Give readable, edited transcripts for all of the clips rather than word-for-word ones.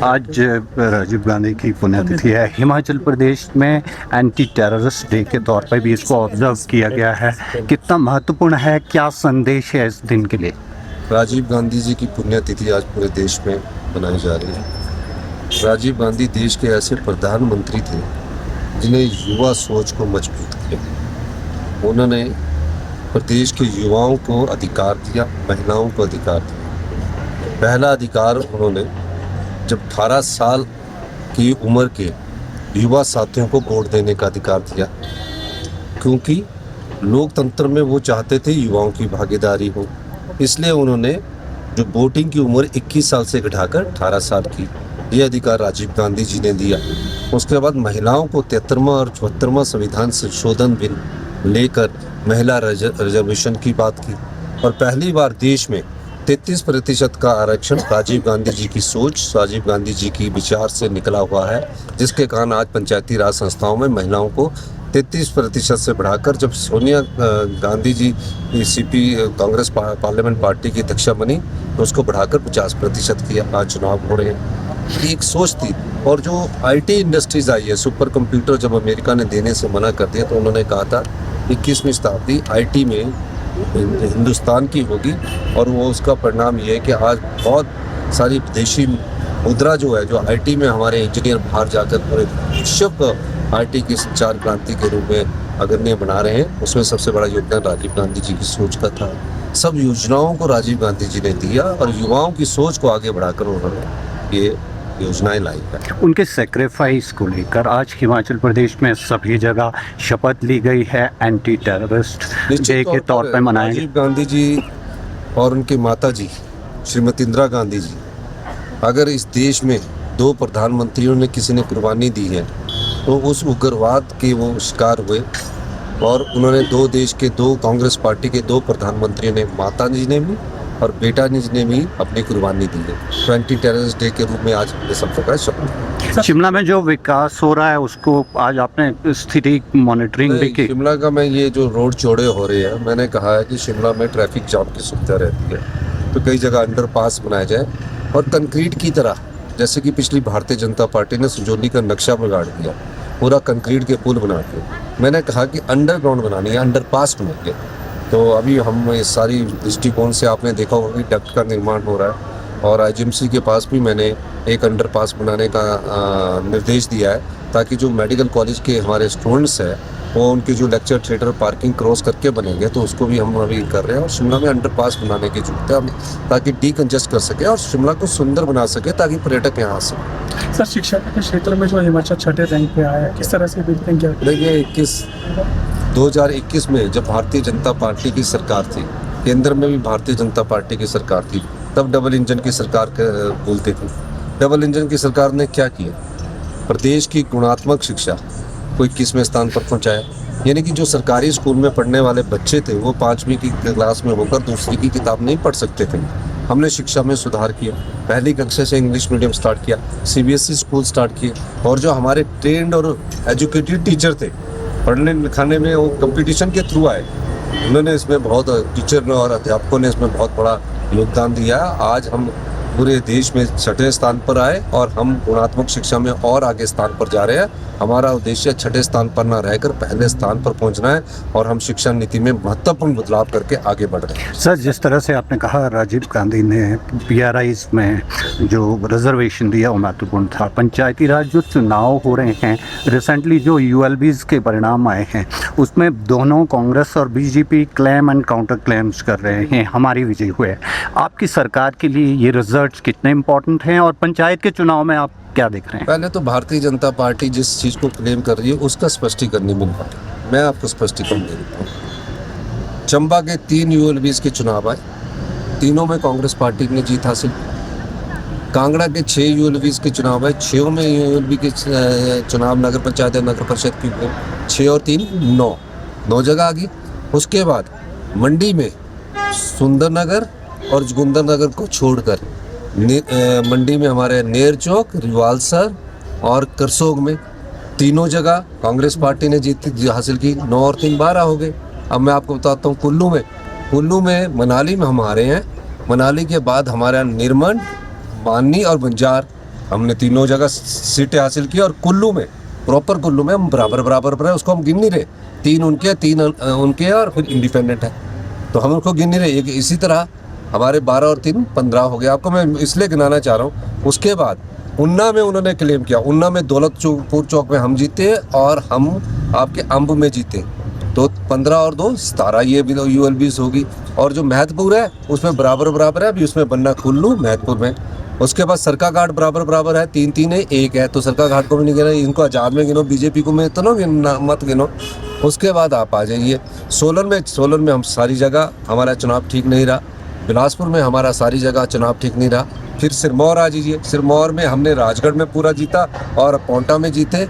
आज राजीव गांधी की पुण्यतिथि है। हिमाचल प्रदेश में एंटी टेररिस्ट डे के तौर पर भी इसको ऑब्जर्व किया गया है। कितना महत्वपूर्ण है, क्या संदेश है इस दिन के लिए? राजीव गांधी जी की पुण्यतिथि आज पूरे देश में मनाई जा रही है। राजीव गांधी देश के ऐसे प्रधानमंत्री थे जिन्हें युवा सोच को मजबूत किया। उन्होंने प्रदेश के युवाओं को अधिकार दिया, महिलाओं को अधिकार दिया। पहला अधिकार उन्होंने जब 18 साल की उम्र के युवा साथियों को वोट देने का अधिकार दिया, क्योंकि लोकतंत्र में वो चाहते थे युवाओं की भागीदारी हो। इसलिए उन्होंने जो वोटिंग की उम्र 21 साल से घटाकर 18 साल की, ये अधिकार राजीव गांधी जी ने दिया। उसके बाद महिलाओं को 73वां और 74वां संविधान संशोधन बिल लेकर महिला रिजर्वेशन की बात की, और पहली बार देश में 33% का आरक्षण राजीव गांधी जी की सोच, राजीव गांधी जी की विचार से निकला हुआ है, जिसके कारण आज पंचायती राज संस्थाओं में महिलाओं को 33% से बढ़ाकर, जब Sonia Gandhi ji CP Congress parliament party की अध्यक्षा बनी तो उसको बढ़ाकर 50% किया। आज चुनाव हो रहे हैं। एक सोच थी। और जो आईटी इंडस्ट्रीज आई है, सुपर कंप्यूटर जब अमेरिका ने देने से मना कर दिया तो उन्होंने कहा था 21वीं शताब्दी आईटी में हिंदुस्तान की होगी, और वो उसका परिणाम ये है कि आज बहुत सारी विदेशी मुद्रा जो है, जो आईटी में हमारे इंजीनियर बाहर जाकर पूरे विश्व को आईटी की संचार क्रांति के रूप में अग्रणी बना रहे हैं। उसमें सबसे बड़ा योगदान राजीव गांधी जी की सोच का था। सब योजनाओं को राजीव गांधी जी ने दिया और युवाओं की सोच को आगे बढ़ाकर उन्होंने ये योजनाएं लाई है। उनके सेक्रीफाइस को लेकर आज हिमाचल प्रदेश में सभी जगह शपथ ली गई है, एंटी टेररिस्ट डे के तौर पर मनाएंगे। राजीव गांधी जी और उनकी माता जी श्रीमती इंदिरा गांधी जी, अगर इस देश में 2 प्रधानमंत्रियों ने किसी ने कुर्बानी दी है तो उस उग्रवाद के वो शिकार हुए, और उन्होंने 2 देश के 2 कांग्रेस पार्टी के 2 प्रधानमंत्रियों ने, माता जी ने भी और बेटा जी ने भी अपनी कुर्बानी दी है। एंटी टेररिस्ट डे के रूप में आज ये सब का शपथ। शिमला में जो विकास हो रहा है उसको आज आपने स्थिति मॉनिटरिंग भी की? शिमला का मैं ये जो रोड चौड़े हो रहे हैं, मैंने कहा है कि शिमला में ट्रैफिक जाम की सुविधा रहती है, तो कई जगह अंडरपास बनाया जाए और कंक्रीट की तरह, जैसे कि पिछली भारतीय जनता पार्टी ने सुजौली का नक्शा बिगाड़ दिया, पूरा कंक्रीट के पुल बना के। मैंने कहा कि अंडरग्राउंड बनानी है, अंडरपास बनाएंगे। तो अभी हम इस सारी दृष्टिकोण से आपने देखा होगा कि डक्ट का निर्माण हो रहा है, और आईजीएमसी के पास भी मैंने एक अंडरपास बनाने का निर्देश दिया है, ताकि जो मेडिकल कॉलेज के हमारे स्टूडेंट्स हैं वो उनके जो लेक्चर थिएटर पार्किंग क्रॉस करके बनेंगे, तो उसको भी हम अभी कर रहे हैं। और शिमला में अंडरपास बनाने की जरूरत है हमें, ताकि डीकंजेस्ट कर सके और शिमला को सुंदर बना सके, ताकि पर्यटक यहाँ आ सके। सर, शिक्षा के क्षेत्र में जो हिमाचल 6ठे रैंक पे आया है, किस तरह से देखते हैं? क्या देखिए, 2021 में जब भारतीय जनता पार्टी की सरकार थी, केंद्र में भी भारतीय जनता पार्टी की सरकार थी, तब डबल इंजन की सरकार बोलते थे। डबल इंजन की सरकार ने क्या किया? प्रदेश की गुणात्मक शिक्षा को 21वें स्थान पर पहुंचाया। यानी कि जो सरकारी स्कूल में पढ़ने वाले बच्चे थे वो 5वीं की क्लास में होकर दूसरी की किताब नहीं पढ़ सकते थे। हमने शिक्षा में सुधार किया, पहली कक्षा से इंग्लिश मीडियम स्टार्ट किया, सीबीएसई स्कूल स्टार्ट किए, और जो हमारे ट्रेंड और एजुकेटेड टीचर थे, पढ़ने लिखाने में वो कंपटीशन के थ्रू आए, उन्होंने इसमें बहुत, टीचर और अध्यापकों ने इसमें बहुत बड़ा योगदान दिया। आज हम पूरे देश में 6ठे स्थान पर आए और हम गुणात्मक शिक्षा में और आगे स्थान पर जा रहे हैं। हमारा उद्देश्य 6ठे स्थान पर ना रहकर पहले स्थान पर पहुंचना है, और हम शिक्षा नीति में महत्वपूर्ण बदलाव करके आगे बढ़ रहे हैं। सर, जिस तरह से आपने कहा राजीव गांधी ने पीआरआईज में जो रिजर्वेशन दिया वो महत्वपूर्ण था। पंचायती राज जो चुनाव हो रहे हैं, रिसेंटली जो यूएलबीज के परिणाम आए हैं, उसमें दोनों कांग्रेस और BJP claim and counter claims कर रहे हैं हमारी विजय हुए। आपकी सरकार के लिए ये रिजल्ट्स कितने इम्पोर्टेंट हैं, और पंचायत के चुनाव में आप क्या देख रहे हैं? पहले तो भारतीय जनता पार्टी जिस चीज़ को क्लेम कर रही है उसका स्पष्टीकरण नहीं मिल पा रहा। मैं आपको स्पष्टीकरण दे देता हूँ। चंबा के 3 यूएलबीज के चुनाव आए, तीनों में कांग्रेस पार्टी ने जीत हासिल। कांगड़ा के 6 यूएलबीज के चुनाव आए, 6 में यूएलबी के चुनाव नगर पंचायत या नगर परिषद की हुए, 6 और 3 9 जगह आ गई। उसके बाद मंडी में सुंदरनगर और जोगिंदरनगर को छोड़कर मंडी में हमारे नेर चौक, रिवालसर और करसोग में तीनों जगह कांग्रेस पार्टी ने जीत हासिल की। 9 और 3 12 हो गए। अब मैं आपको बताता हूँ कुल्लू में मनाली में हम आ रहे हैं। मनाली के बाद हमारे यहाँ निरमंड, मानी और बंजार हमने तीनों जगह सीटें हासिल की और कुल्लू में, प्रॉपर कुल्लू में हम बराबर बराबर पर है, उसको हम गिन नहीं रहे। 3 उनके, 3 उनके और फिर इंडिपेंडेंट है, तो हम उनको गिन नहीं रहे। इसी तरह हमारे 12 और 3 15 हो गया। आपको मैं इसलिए गिनाना चाह रहा हूँ। उसके बाद उन्ना में उन्होंने क्लेम किया, उन्ना में दौलतपुर चौक में हम जीते और हम आपके अम्ब में जीते, तो 15 और 2 17 ये भी ULBs होगी। और जो महतपुर है उसमें बराबर बराबर है, अभी उसमें बनना कुल्लू महतपुर में। उसके बाद सरका घाट बराबर बराबर है, 3 है, 1 है, तो सरका घाट को भी नहीं गिना। इनको आजाद में गिनो, बीजेपी को में तो ना मत गिनो। उसके बाद आप आ जाइए सोलन में हम सारी जगह हमारा चुनाव ठीक नहीं रहा। बिलासपुर में हमारा सारी जगह चुनाव ठीक नहीं रहा। फिर सिरमौर आ जाइए, सिरमौर में हमने राजगढ़ में पूरा जीता और पोंटा में जीते।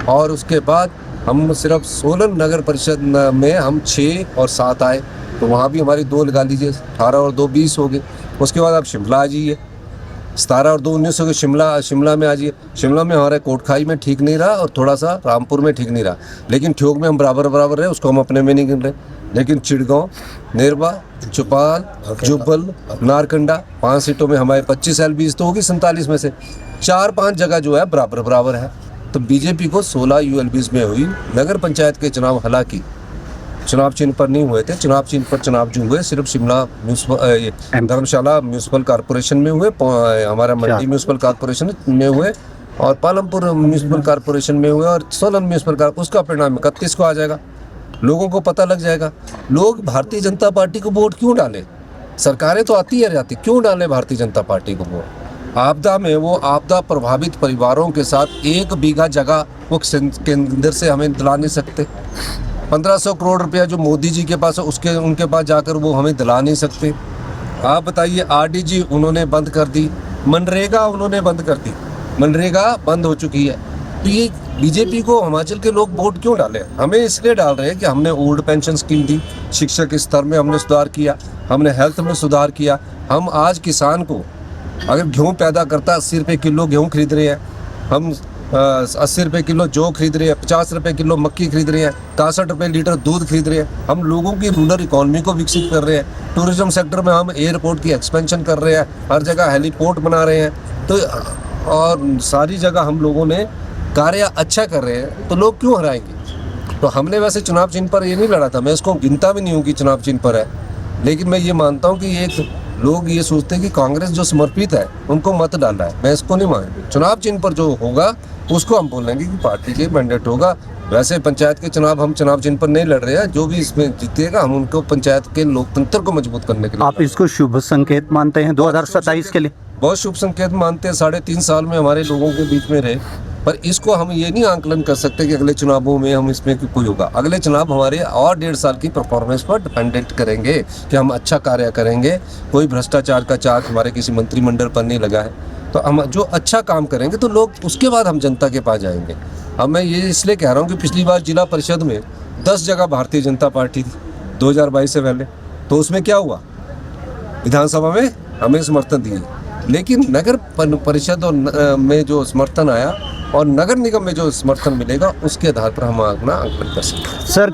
और उसके बाद हम सिर्फ सोलन नगर परिषद में हम 6 और 7 आए, तो वहाँ भी हमारी 2 लगा लीजिए, 18 और 2 20 हो गए। उसके बाद आप शिमला आ जाइए, 17 और 2 19 हो गए। शिमला में आ जाइए, शिमला में हमारे कोटखाई में ठीक नहीं रहा और थोड़ा सा रामपुर में ठीक नहीं रहा, लेकिन ठियोग में हम बराबर बराबर रहे, उसको हम अपने में नहीं गिन रहे। लेकिन चिड़गांव, नेरबा, चौपाल, जुब्बल, नारकंडा 5 सीटों में हमारे 25 LBs तो होगी 47 में से 4-5 जगह जो है बराबर बराबर है। तो बीजेपी को 16 ULBs में हुई। नगर पंचायत के चुनाव हालांकि चुनाव चिन्ह पर नहीं हुए थे, चुनाव चिन्ह पर चुनाव जो हुए सिर्फ शिमला धर्मशाला म्यूनसिपल कॉर्पोरेशन में हुए, हमारा मंडी म्यूनसिपल कॉर्पोरेशन में हुए और पालमपुर म्यूनसिपल कॉर्पोरेशन में हुए और सोलन म्यूनसिपल कॉर्पोरेशन। उसका परिणाम 31 को आ जाएगा, लोगों को पता लग जाएगा। लोग भारतीय जनता पार्टी को वोट क्यों डालें? सरकारें तो आती है जाती, क्यों डालें भारतीय जनता पार्टी को वोट? आपदा में वो आपदा प्रभावित परिवारों के साथ 1 बीघा जगह वो केंद्र से हमें दिला नहीं सकते। 1500 करोड़ रुपया जो मोदी जी के पास है उनके पास जाकर वो हमें दिला नहीं सकते। आप बताइए, RDG उन्होंने बंद कर दी, मनरेगा उन्होंने बंद कर दी, मनरेगा बंद हो चुकी है। तो ये बीजेपी को हिमाचल के लोग वोट क्यों डाले? हमें इसलिए डाल रहे हैं कि हमने ओल्ड पेंशन स्कीम दी, शिक्षा के स्तर में हमने सुधार किया, हमने हेल्थ में सुधार किया। हम आज किसान को अगर गेहूँ पैदा करता 80 रुपये किलो गेहूँ खरीद रहे हैं, हम 80 रुपये किलो जौ खरीद रहे हैं, 50 रुपये किलो मक्की खरीद रहे हैं, 63 रुपये लीटर दूध खरीद रहे हैं। हम लोगों की रूरल इकॉनमी को विकसित कर रहे हैं। टूरिज्म सेक्टर में हम एयरपोर्ट की एक्सपेंशन कर रहे हैं, हर जगह हेलीपोर्ट बना रहे हैं। तो और सारी जगह हम लोगों ने कार्य अच्छा कर रहे हैं, तो लोग क्यों हराएंगे? तो हमने वैसे चुनाव चिन्ह पर ये नहीं लड़ा था, मैं इसको गिनता भी नहीं हूँ कि चुनाव चिन्ह पर है, लेकिन मैं ये मानता हूँ कि एक लोग ये सोचते हैं कि कांग्रेस जो समर्पित है उनको मत डालना है। मैं इसको नहीं मानता। चुनाव चिन्ह पर जो होगा उसको हम बोलेंगे कि पार्टी के मैंडेट होगा। वैसे पंचायत के चुनाव हम चुनाव चिन्ह पर नहीं लड़ रहे हैं, जो भी इसमें जीतेगा हम उनको पंचायत के लोकतंत्र को मजबूत करने के लिए। आप इसको शुभ संकेत मानते हैं 2027 के लिए? बहुत शुभ संकेत मानते हैं। 3.5 साल में हमारे लोगों के बीच में रहे, पर इसको हम ये नहीं आंकलन कर सकते कि अगले चुनावों में हम इसमें कोई होगा। अगले चुनाव हमारे और 1.5 साल की परफॉर्मेंस पर डिपेंडेंट करेंगे कि हम अच्छा कार्य करेंगे। कोई भ्रष्टाचार का चार्ज हमारे किसी मंत्रिमंडल पर नहीं लगा है, तो हम जो अच्छा काम करेंगे तो लोग उसके बाद हम जनता के पास जाएंगे। अब मैं ये इसलिए कह रहा हूँ कि पिछली बार जिला परिषद में 10 जगह भारतीय जनता पार्टी थी 2022 से पहले, तो उसमें क्या हुआ? विधानसभा में हमें समर्थन दिए, लेकिन नगर परिषद और में जो समर्थन आया और नगर निगम में जो समर्थन मिलेगा उसके आधार पर हम अपना आंकलन कर सकते हैं। सर,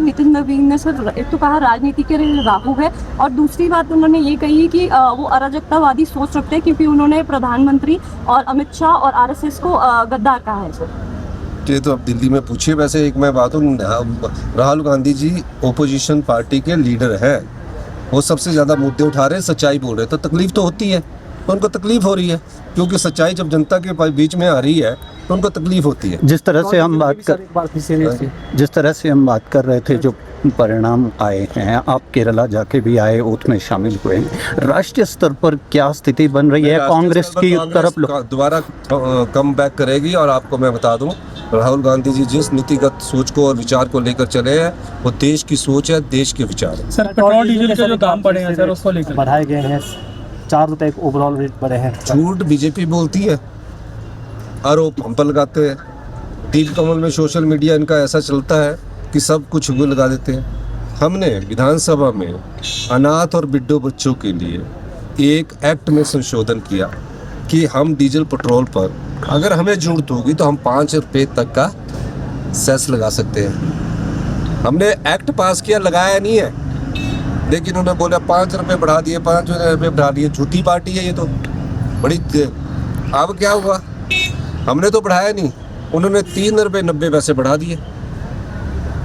नितिन नवीन ने सर एक तो कहा राजनीति के राहु है, और दूसरी बात उन्होंने ये कही कि वो अराजकतावादी सोच रखते हैं क्योंकि उन्होंने प्रधानमंत्री और अमित शाह और RSS को गद्दार कहा है। सर ये तो अब दिल्ली में पूछिए। वैसे एक मैं बात हूँ, राहुल गांधी जी ओपोजिशन पार्टी के लीडर हैं, वो सबसे ज़्यादा मुद्दे उठा रहे हैं, सच्चाई बोल रहे हैं, तो तकलीफ तो होती है। तो उनको तकलीफ हो रही है क्योंकि सच्चाई जब जनता के बीच में आ रही है तो उनको तकलीफ होती है। जिस तरह से हम बात कर रहे थे, जो परिणाम आए हैं, आप केरला जाके भी आए, ओथ में शामिल हुए, राष्ट्रीय स्तर पर क्या स्थिति बन रही है? कांग्रेस की तरफ दोबारा कम बैक करेगी। और आपको मैं बता दूं, राहुल गांधी जी जिस नीतिगत सोच को और विचार को लेकर चले हैं वो देश की सोच है, देश के विचार है। सर पेट्रोल डीजल के जो दाम बढ़े हैं सर उसको लेकर बढ़ाए गए हैं, 4 रुपए ओवरऑल रेट बढ़े हैं। झूठ बीजेपी बोलती है, आरोप हम पर लगाते हैं। टीवी कमल में सोशल मीडिया इनका ऐसा चलता है कि सब कुछ वो लगा देते हैं। हमने विधानसभा में अनाथ और बिड्ढो बच्चों के लिए एक एक्ट में संशोधन किया कि हम डीजल पेट्रोल पर अगर हमें जरूरत होगी तो हम 5 रुपये तक का सेस लगा सकते हैं। हमने एक्ट पास किया, लगाया नहीं है, लेकिन उन्होंने बोला 5 रुपये बढ़ा दिए, 5 रुपये बढ़ा दिए। झूठी पार्टी है ये तो, बड़ी अब क्या हुआ, हमने तो बढ़ाया नहीं, उन्होंने 3 रुपये 90 पैसे बढ़ा दिए।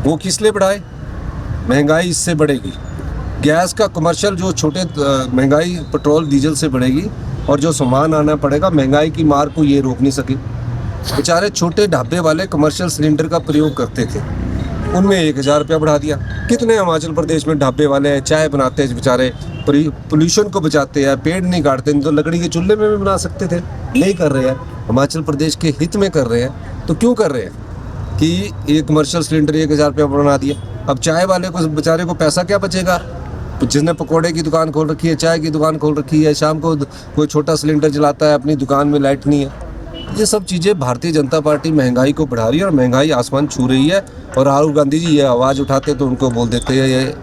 वो किस लिए बढ़ाए? महंगाई इससे बढ़ेगी, गैस का कमर्शियल जो छोटे महंगाई पेट्रोल डीजल से बढ़ेगी, और जो सामान आना पड़ेगा, महंगाई की मार को ये रोक नहीं सके। बेचारे छोटे ढाबे वाले कमर्शियल सिलेंडर का प्रयोग करते थे, उनमें 1000 रुपया बढ़ा दिया। कितने हिमाचल प्रदेश में ढाबे वाले हैं, चाय बनाते हैं बेचारे, पोल्यूशन को बचाते हैं, पेड़ नहीं काटते, नहीं तो लकड़ी के चूल्हे में भी बना सकते थे, नहीं कर रहे हैं। हिमाचल प्रदेश के हित में कर रहे हैं, तो क्यों कर रहे हैं कि एक कमर्शियल सिलेंडर 1000 रुपया बना दिया। अब चाय वाले को बेचारे को पैसा क्या बचेगा? जिसने पकोड़े की दुकान खोल रखी है, चाय की दुकान खोल रखी है, शाम को कोई छोटा सिलेंडर जलाता है, अपनी दुकान में लाइट नहीं है। ये सब चीज़ें भारतीय जनता पार्टी महंगाई को बढ़ा रही है, और महंगाई आसमान छू रही है। और राहुल गांधी जी ये आवाज़ उठाते तो उनको बोल देते हैं, ये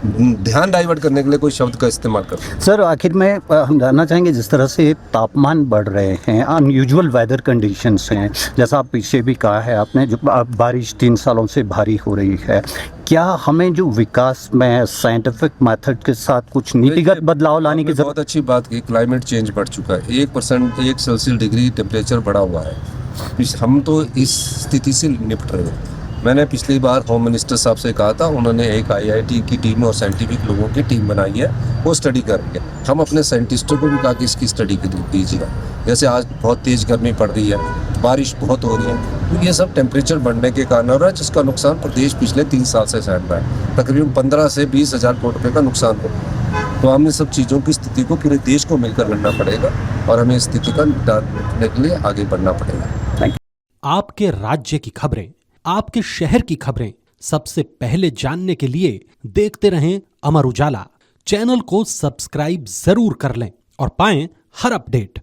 ध्यान डाइवर्ट करने के लिए कोई शब्द का इस्तेमाल करते हैं। सर आखिर में हम जानना चाहेंगे, जिस तरह से तापमान बढ़ रहे हैं, अनयूजुअल वेदर कंडीशंस हैं, जैसा आप पीछे भी कहा है आपने, जो बारिश 3 सालों से भारी हो रही है, क्या हमें जो विकास में साइंटिफिक मेथड के साथ कुछ नीतिगत बदलाव लाने की बहुत अच्छी बात की, क्लाइमेट चेंज बढ़ चुका है, 1% 1 सेल्सियस डिग्री टेम्परेचर बढ़ा हुआ है। हम तो इस स्थिति से निपट रहे हैं। मैंने पिछली बार होम मिनिस्टर साहब से कहा था, उन्होंने एक IIT की टीम और साइंटिफिक लोगों की टीम बनाई है, वो स्टडी कर रही है। हम अपने साइंटिस्टों को भी कहा कि इसकी स्टडी कीजिएगा। जैसे आज बहुत तेज़ गर्मी पड़ रही है, बारिश बहुत हो रही है, तो ये सब टेम्परेचर बढ़ने के कारण हो रहा है, जिसका नुकसान प्रदेश पिछले 3 साल से सहन रहा है। तकरीबन 15 से 20 हज़ार करोड़ रुपये का नुकसान हो रहा है। तो हमें सब चीज़ों की स्थिति को पूरे देश को मिलकर लड़ना पड़ेगा, और हमें इस स्थिति का निपटान करने के लिए आगे बढ़ना पड़ेगा। आपके राज्य की खबरें, आपके शहर की खबरें सबसे पहले जानने के लिए देखते रहें अमर उजाला। चैनल को सब्सक्राइब जरूर कर लें और पाएं हर अपडेट।